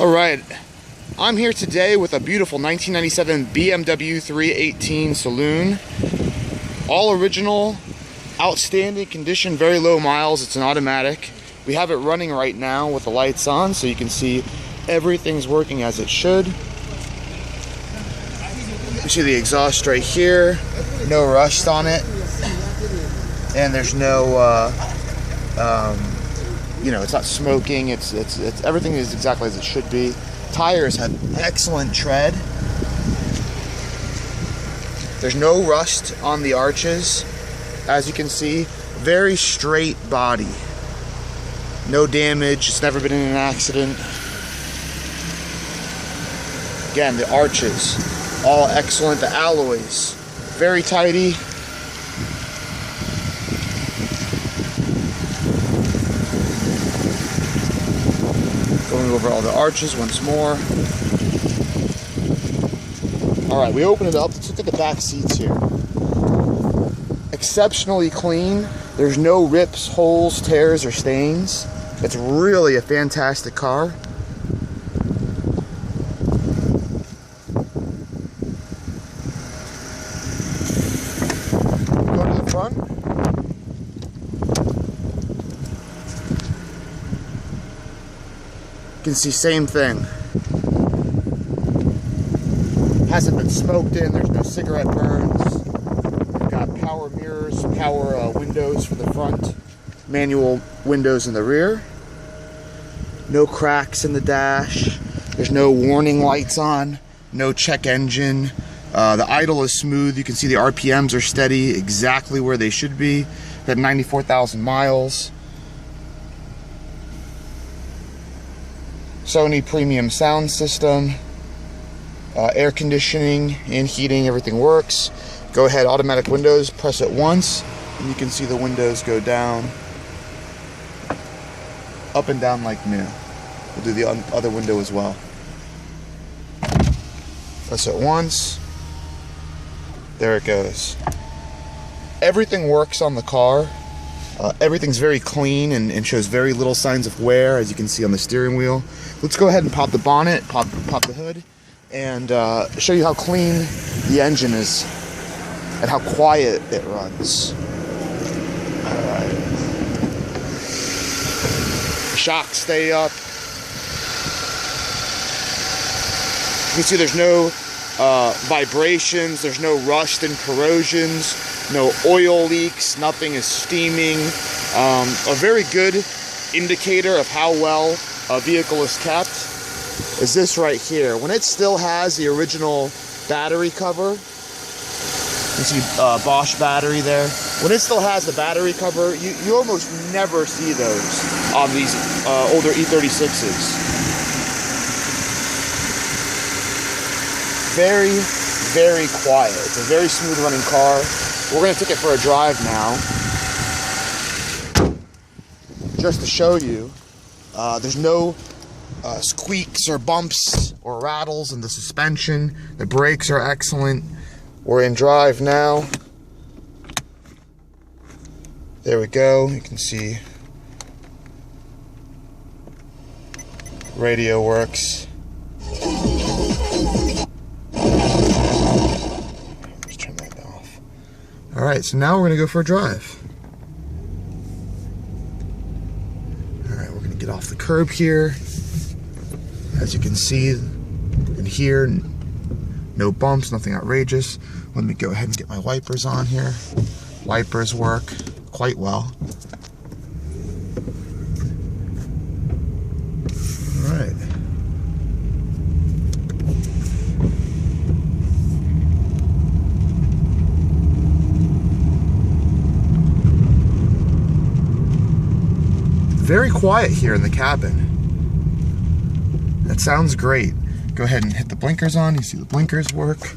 Alright, I'm here today with a beautiful 1997 BMW 318 Saloon. All original, outstanding condition, very low miles. It's an automatic. We have it running right now with the lights on, so you can see everything's working as it should. You see the exhaust right here, no rust on it, and there's no it's not smoking. It's everything is exactly as it should be. Tires have excellent tread. There's no rust on the arches, as you can see. Very straight body. No damage. It's never been in an accident. Again, the arches, all excellent. The alloys, very tidy. Going over all the arches once more. Alright, we open it up. Let's look at the back seats here. Exceptionally clean. There's no rips, holes, tears, or stains. It's really a fantastic car. Go to the front. You can see same thing. Hasn't been smoked in, there's no cigarette burns. We've got power mirrors, power windows for the front, manual windows in the rear. No cracks in the dash. There's no warning lights on, no check engine. The idle is smooth. You can see the RPMs are steady, exactly where they should be. Got 94,000 miles. Sony premium sound system, air conditioning and heating, everything works. Go ahead, automatic windows, press it once and you can see the windows go down, up and down like new. We'll do the other window as well. Press it once, there it goes. Everything works on the car. Everything's very clean and shows very little signs of wear, as you can see on the steering wheel. Let's go ahead and pop the bonnet, pop the hood, and show you how clean the engine is and how quiet it runs. Alright. Shocks stay up. You can see there's no vibrations, there's no rust and corrosions. No oil leaks, nothing is steaming. A very good indicator of how well a vehicle is kept is this right here. When it still has the original battery cover, you can see Bosch battery there. When it still has the battery cover, you almost never see those on these older E36s. Very, very quiet. It's a very smooth running car. We're going to take it for a drive now, just to show you. There's no squeaks or bumps or rattles in the suspension. The brakes are excellent. We're in drive now. There we go. You can see radio works. Alright, so now we're going to go for a drive. Alright, we're going to get off the curb here. As you can see and hear, no bumps, nothing outrageous. Let me go ahead and get my wipers on here. Wipers work quite well. Alright. Very quiet here in the cabin. That sounds great. Go ahead and hit the blinkers on. You see the blinkers work.